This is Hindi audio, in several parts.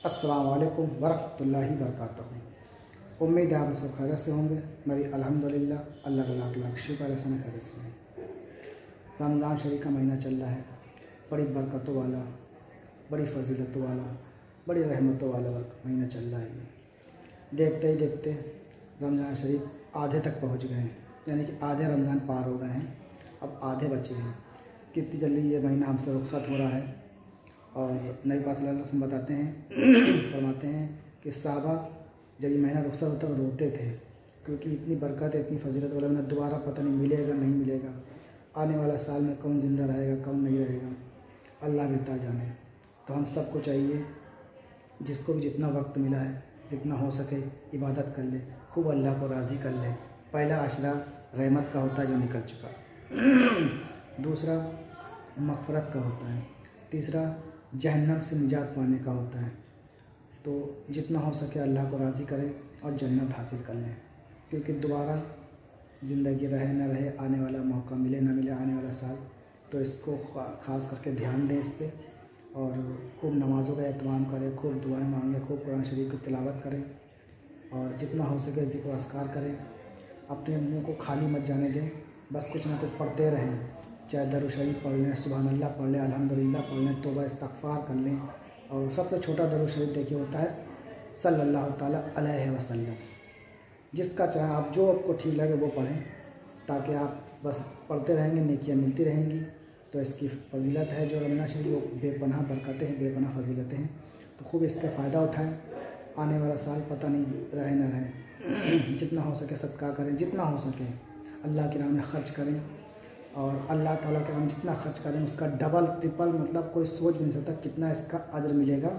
अस्सलाम वालेकुम वरहमतुल्लाहि वबरकातुहू। उम्मीद है आप सब खैरियत से होंगे। मैं भी अल्हम्दुलिल्लाह अल्लाह का लाख लाख शुक्र है सना खैरियत से हूँ। रमज़ान शरीफ का महीना चल रहा है, बड़ी बरकतों वाला, बड़ी फजीलतों वाला, बड़ी रहमतों वाला महीना चल रहा है। ये देखते ही देखते रमज़ान शरीफ आधे तक पहुँच गए हैं, यानी कि आधे रमज़ान पार हो गए हैं, अब आधे बचे हैं। कितनी जल्दी ये महीना हमसे रुखसत हो रहा है। और नबी पाक सल्लल्लाहु अलैहि वसल्लम बताते हैं फरमाते हैं कि साहबा जब ये महीना रुखसत होता तो रोते थे, क्योंकि इतनी बरकत है, इतनी फजीलत वाला महीना दोबारा पता नहीं मिलेगा नहीं मिलेगा। आने वाला साल में कौन ज़िंदा रहेगा कौन नहीं रहेगा, अल्लाह बेहतर जाने। तो हम सबको चाहिए, जिसको भी जितना वक्त मिला है, जितना हो सके इबादत कर ले, खूब अल्लाह को राज़ी कर ले। पहला आशरा रहमत का होता है जो निकल चुका, दूसरा मग़फ़िरत का होता है, तीसरा जहन्नम से निजात पाने का होता है। तो जितना हो सके अल्लाह को राज़ी करें और जन्नत हासिल कर लें, क्योंकि दोबारा ज़िंदगी रहे न रहे, आने वाला मौका मिले न मिले आने वाला साल, तो इसको ख़ास करके ध्यान दें इस पर। और खूब नमाज़ों का एहतमाम करें, खूब दुआएं मांगें, खूब कुरान शरीफ की तिलावत करें और जितना हो सके ज़िक्र अस्कार करें। अपने मुंह को खाली मत जाने दें, बस कुछ ना कुछ पढ़ते रहें, चाहे दरूद शरीफ पढ़ लें, सुभान अल्लाह पढ़ लें, अल्हम्दुलिल्लाह पढ़ लें, तौबा इस्तग़फ़ार कर लें। और सबसे छोटा दरूद शरीफ देखिए होता है सल्लल्लाहु ताला अलैहि वसल्लम। जिसका चाहे आप, जो आपको ठीक लगे वो पढ़ें, ताकि आप बस पढ़ते रहेंगे, नेकियां मिलती रहेंगी। तो इसकी फ़जीलत है जो रमज़ान शरीफ, वो बेपनाह बरकतें हैं, बेपनाह फ़जीलतें हैं। तो खूब इसका फ़ायदा उठाएँ। आने वाला साल पता नहीं रहे न रहे, जितना हो सके सदका करें, जितना हो सके अल्लाह की राह में ख़र्च करें। और अल्लाह ताला के नाम जितना खर्च करें उसका डबल ट्रिपल, मतलब कोई सोच भी नहीं सकता कितना इसका अजर मिलेगा,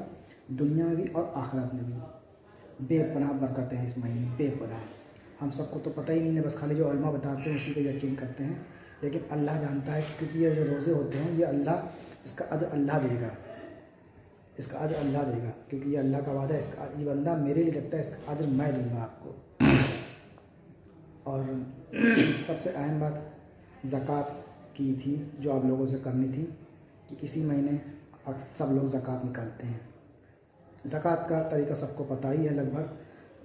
दुनिया में भी और आखिरत में भी। बेपनाह बरकतें हैं इस महीने, बेपनाह। हम सबको तो पता ही नहीं है, बस खाली जो उलमा बताते हैं उसी पे यकीन करते हैं, लेकिन अल्लाह जानता है, क्योंकि ये जो रोज़े होते हैं ये अल्लाह, इसका अजर अल्लाह देगा, इसका अजर अल्लाह देगा, क्योंकि ये अल्लाह का वादा है। इसका ये बंदा मेरे लिए लगता है, इसका अजर मैं दूँगा आपको। और सबसे अहम बात ज़कात की थी जो आप लोगों से करनी थी, कि इसी महीने सब लोग ज़कात निकालते हैं। ज़कात का तरीका सबको पता ही है लगभग,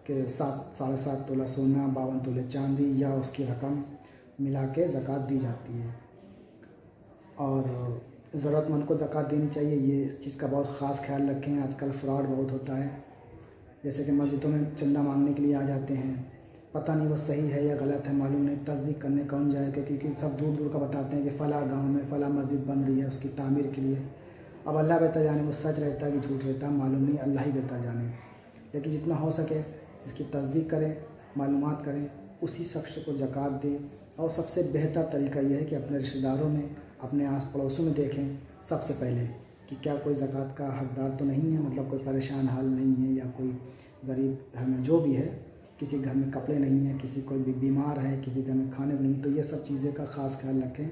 कि 7-7.5 तोला सोना, 52 तोले चांदी या उसकी रकम मिला के ज़कात दी जाती है। और ज़रूरतमंद को ज़कात देनी चाहिए, ये इस चीज़ का बहुत ख़ास ख्याल रखें। आजकल फ्रॉड बहुत होता है, जैसे कि मस्जिदों में चंदा मांगने के लिए आ जाते हैं, पता नहीं वो सही है या गलत है, मालूम नहीं, तस्दीक करने कौन जाए, क्योंकि सब दूर दूर का बताते हैं कि फ़लाँ गांव में फ़लाँ मस्जिद बन रही है उसकी तामीर के लिए। अब अल्लाह बेहतर जाने वो सच रहता है कि झूठ रहता है, मालूम नहीं, अल्लाह ही बेहतर जाने। लेकिन जितना हो सके इसकी तस्दीक करें, मालूमात करें, उसी शख्स को ज़कात दें। और सबसे बेहतर तरीका यह है कि अपने रिश्तेदारों में, अपने आस पड़ोसों में देखें सबसे पहले कि क्या कोई ज़कात का हकदार तो नहीं है, मतलब कोई परेशान हाल नहीं है, या कोई गरीब घर में जो भी है, किसी घर में कपड़े नहीं हैं, किसी कोई भी बीमार है, किसी घर में खाने को नहीं, तो ये सब चीज़ें का ख़ास ख्याल रखें।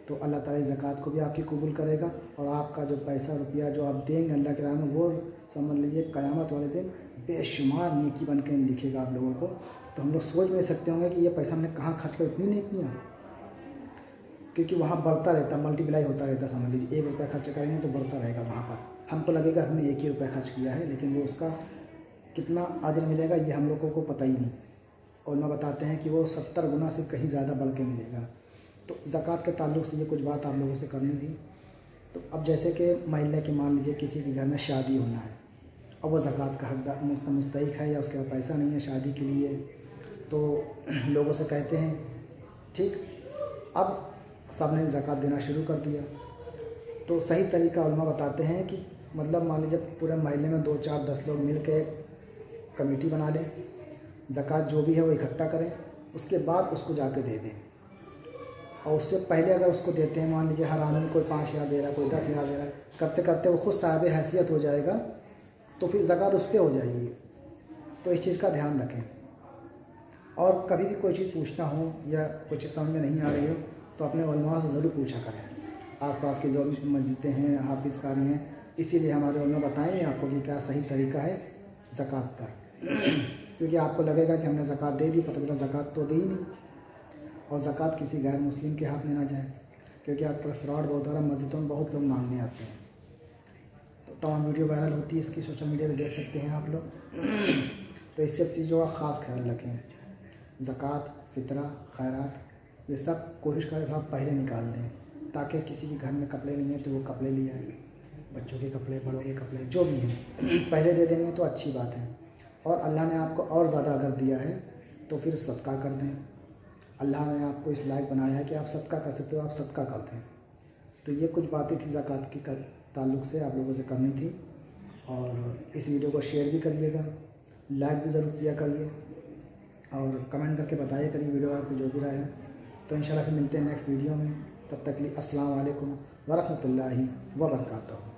तो अल्लाह ताला ज़कात को भी आपकी कबूल करेगा, और आपका जो पैसा रुपया जो आप देंगे अल्लाह के राह में, वो समझ लीजिए क़यामत वाले दिन बेशुमार नेकी बन के लिखेगा आप लोगों को। तो हम लोग सोच भी नहीं सकते होंगे कि ये पैसा हमने कहाँ खर्च किया, इतनी नेकियाँ, क्योंकि वहाँ बढ़ता रहता, मल्टीप्लाई होता रहता। समझ लीजिए 1 रुपया खर्च करेंगे तो बढ़ता रहेगा वहाँ पर। हमको लगेगा हमने 1 ही रुपया खर्च किया है, लेकिन वो उसका कितना अजर मिलेगा ये हम लोगों को पता ही नहीं। और मैं बताते हैं कि वो 70 गुना से कहीं ज़्यादा बढ़ के मिलेगा। तो ज़कात के ताल्लुक़ से ये कुछ बात आप लोगों से करनी थी। तो अब जैसे कि महिला के मान लीजिए किसी के घर में शादी होना है, और वो ज़कात का हकदार मुस्तहिक़ है, या उसके पास पैसा नहीं है शादी के लिए, तो लोगों से कहते हैं ठीक, अब सब ने ज़कात देना शुरू कर दिया। तो सही तरीका उलमा बताते हैं कि मतलब मान लीजिए पूरे महल्ले में 2-4-10 लोग मिल के कमेटी बना लें, ज़कात जो भी है वो इकट्ठा करें, उसके बाद उसको जाके दे दें। और उससे पहले अगर उसको देते हैं, मान लीजिए हर आदमी कोई 5,000 दे रहा है, कोई 10,000 दे रहा है, करते करते वो खुद साहिब हैसियत हो जाएगा, तो फिर ज़कात उस पर हो जाएगी। तो इस चीज़ का ध्यान रखें। और कभी भी कोई चीज़ पूछना हो या कुछ समझ में नहीं आ रही हो, तो अपने उलमा से ज़रूर पूछा करें। आसपास की जो मस्जिदें हैं, हाफिज़ कारी हैं, इसीलिए हमारे उलमा बताएंगे आपको कि क्या सही तरीका है ज़कात का। क्योंकि आपको लगेगा कि हमने ज़कात दे दी, पता चला ज़कात तो दी ही नहीं। और ज़कात किसी गैर मुस्लिम के हाथ में ना जाए, क्योंकि आजकल फ्रॉड बहुत हो रहा है, मस्जिदों में बहुत लोग मांगने आते हैं। तो तमाम वीडियो वायरल होती है इसकी, सोशल मीडिया पे देख सकते हैं आप लोग। तो इस सब चीज़ों का ख़ास ख्याल रखें। ज़कात, फ़ितरा, खैरात ये सब कोशिश करें थोड़ा पहले निकाल दें, ताकि किसी के घर में कपड़े नहीं है तो वो कपड़े ले आए, बच्चों के कपड़े, बड़ों के कपड़े, जो भी हैं पहले दे देंगे तो अच्छी बात है। और अल्लाह ने आपको और ज़्यादा अगर दिया है तो फिर सदका कर दें। अल्लाह ने आपको इस लायक बनाया है कि आप सदका कर सकते हो, आप सदका कर दें। तो ये कुछ बातें थी ज़कात की ताल्लुक़ से आप लोगों से करनी थी। और इस वीडियो को शेयर भी करिएगा, लाइक भी ज़रूर किया करिए और कमेंट करके बताइए करिए वीडियो आपको जो भी राय है। तो इंशाल्लाह फिर मिलते हैं नेक्स्ट वीडियो में। तब तक के लिए अस्सलाम वालेकुम व रहमतुल्लाहि व बरकातहू।